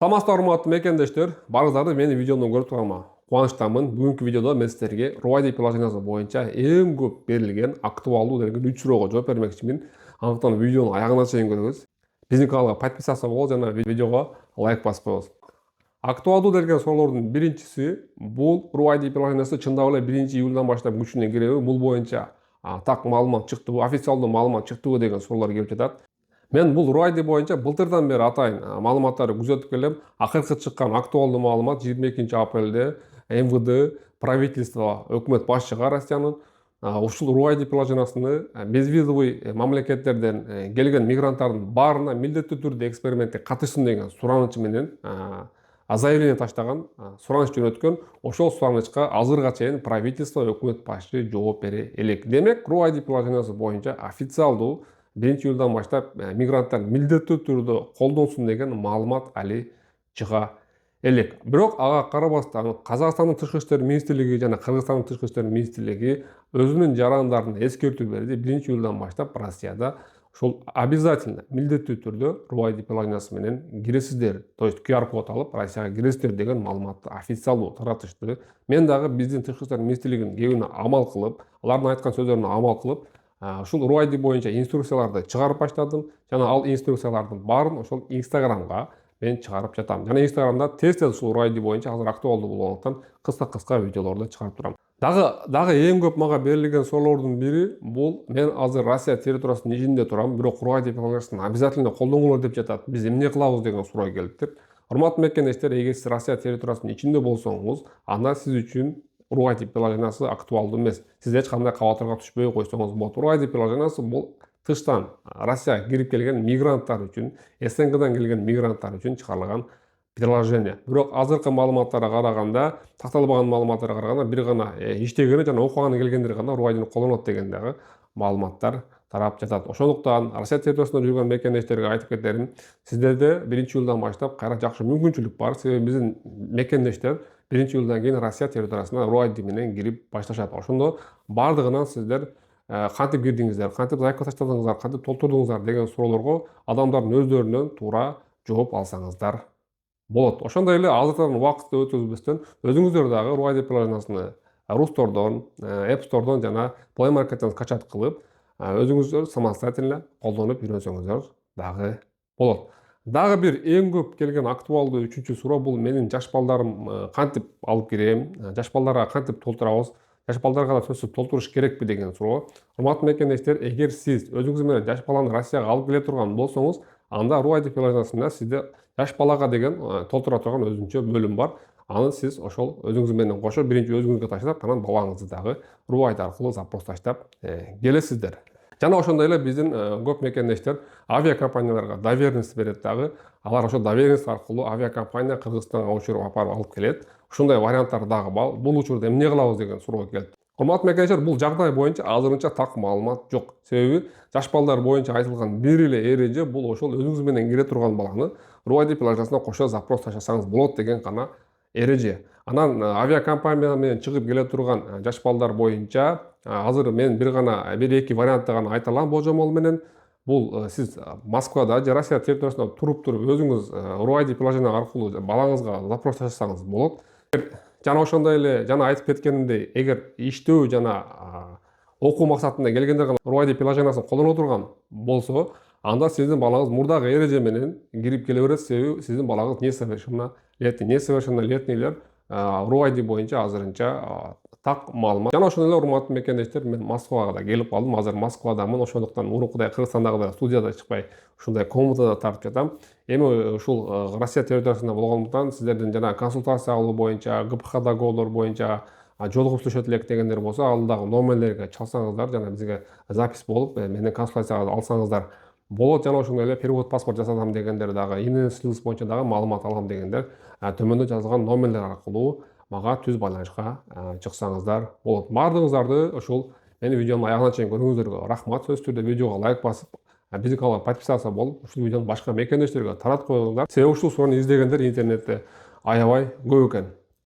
Саламатсыздар урматтуу мекендештер, барыңыздарды менин видеомдон көрүп турганга кубанычтамын. Бүгүнкү видеодо мен сиздерге Ruady приложениясы боюнча эң көп берилген актуалдуу деген 3 суроого жооп бермекчимин. Андыктан видеонун аягына чейин көрүңүз. Биздин каналга подписаться болуп, жана видеого лайк басып коебуз. Актуалдуу деген суроолордун биринчиси бул Ruady приложениясы чындап эле 1-июлдан баштап күчүнө киреби? Бул боюнча так маалымат чыктыбы, официалдуу маалымат чыктыбы деген суроолор келип жатат. Мен бул Ruady боюнча былтырдан бери атайын маалыматтарды күзөтүп келем. Акыркы чыккан актуалдуу маалымат 22 апрелде МВД правительство өкмөт башчыга Россиянын ушул Ruady приложениясыны безвизовый мамлекеттерден келген мигранттардын баарына милдеттүү түрдө экспериментке катышсын деген сураныч менен заявление таштаган, сураныч жөнөткөн. Ошол суранычка азырга чейин правительство өкмөт башчы жооп бере элек. Демек, Ruady приложениясы боюнча официалдуу 1-июлдан баштап мигранттар милдеттүү түрдө колдонсун деген маалымат али чыга элек. Бирок ага карабастан Казакстандын тышкы иштер министрлиги жана Кыргызстандын тышкы иштер министрлиги өзүнүн жарандарына эскертүү берди. 1-июлдан баштап Россияда ошол обязательно милдеттүү түрдө Ruady приложениясы менен киресиздер. То есть QR код алып Россияга киресиздер деген маалыматты официалдуу таратышты. Мен дагы биздин тышкы иштер министрлигинин кебине амал кылып, алардын айткан сөздөрүнө амал кылып, ушул Ruady боюнча инструкцияларды чыгарып баштадым. Жана ал инструкциялардын баарын ошол Instagramга мен чыгарып жатам. Жана Instagramда тез ушул Ruady боюнча азыр актуалдуу болгондуктан кыска видеолорду чыгарып турам. Дагы эң көп мага берилген суроолордун бири бул: мен азыр Россия территориясынын ичинде турам, бирок Ruady приложениясын обязательно колдонгула деп жатат. Биз эмне кылабыз деген суроо келиптир. Урматтуу мекендештер, эгер сиз Россия территориясынын ичинде болсоңуз, анда сиз үчүн Ruady приложениясы актуалдуу эмес. Сиз эч кандай кабатырга түшпөй койсоңуз болот. Ruady приложениясы бул тыштан Россияга кирип келген мигранттар үчүн, СНГдан келген мигранттар үчүн чыгарылган приложение. Бирок азыркы маалыматтарга караганда, такталбаган маалыматтарга караганда бир гана иштегени жана окуганы келгендер гана Ruadyны колдонот деген дагы маалыматтар тарап жатат. Ошондуктан Россия территориясында жүргөн мекендештерге айтып кетерим: сиздерде 1-июлдан баштап кайра жакшы мүмкүнчүлүк бар. Себеби биздин мекендештер 1-июлдан кийин Россия территориясына Ruady менен кирип башташат. Ошондо бардыгынан сиздер кантип кирдиңиздер, кантип заявка таштадыңыздар, кантип толтурдуңуздар деген суроолорго адамдардын өздөрүнөн туура жооп алсаңыздар болот. Ошондой эле азыртан убакытты өткөзбөстөн өзүңүздөр дагы Ruady приложениясыны Rus Store'дон, App Store'дон жана Play Market'ten скачать кылып, өзүңүздөр самостоятельно колдонуп үйрөнсөңүздөр дагы болот. Дагы бир эң көп келген актуалдуу үчүнчү суроо бул: менин жаш балдарым кантип алып кирем, жаш балдарга кантип толтурабыз, жаш балдарга да сөзсүз толтуруш керекпи деген суроо. Урматтуу мекендештер, эгер сиз өзүңүз менен жаш баланы Россияга алып келе турган болсоңуз, анда Ruady приложениясында сизде жаш балага деген толтура турган өзүнчө бөлүм бар. Аны сиз ошол өзүңүз менен кошо биринчи өзүңүзгө таштап, анан балаңызды дагы Ruady аркылуу запрос таштап келесиздер. Жана ошондой эле биздин көп мекендештер авиакомпанияларга доверенность берет дагы. Алар ошол доверенность аркылуу авиакомпания Кыргызстанга учуруп апарып алып келет. Ушундай варианттар дагы бар. Бул учурда эмне кылабыз деген суроо келди. Урматтуу мекендештер, бул жагдай боюнча азырынча так маалымат жок. Себеби жаш балдар боюнча айтылган бир эле эреже бул ошол өзүңүз менен кире турган баланы Ruady приложениясына кошо запрос таштасаңыз болот деген гана эреже. Анан авиакомпания менен чыгып келе турган жаш балдар боюнча азыр мен бир эки вариантты гана айта алам божомол менен. Бул сиз Москвада же Россия территориясында туруп өзүңүз Ruady приложение аркылуу балаңызга запрос таштасаңыз болот. Жана ошондой эле жана айтып кеткенимдей, эгер иштөө жана окуу максатында келгендер гана Ruady приложениясын колдоно турган болсо, анда сиздин балаңыз мурдагы эреже менен кирип келе берет. Себеби сиздин балаңыз несовершеннолетнийлер Ruady боюнча азырынча так маалымат. Жана ошондой эле урматтуу мекендештер, мен Москвага да келип калдым. Азыр Москвадамын. Ошондуктан мурункудай Кыргызстандагы студияда чыкпай, ушундай комнатада тартып жатам. Эми ушул Россия территориясында болгондуктан сиздердин жана консультация алуу боюнча, ГПХ договор боюнча жолугуп сүйлөшөт элек дегендер болсо, ал дагы номерлерге чалсаңыздар жана бизге запись болуп, менен консультацияга алсаңыздар болот. Жана ошондой эле перевод паспорт жасатам дегендер дагы, ИНН ссылкасы боюнча дагы маалымат алам дегендер төмөндө жазылган номерлер аркылуу мага түз байланышка чыксаңыздар болот. Бардыгыңыздарды ушул менин видеонун аягына чейин көргөнүңүздөргө рахмат. Сөзсүз түрдө видеого лайк басып, биздин каналга подписаться болуп, ушул видеону башка мекендештерге таратып коюңуздар. Себеби ушул суроону издегендер интернетте аябай көп экен.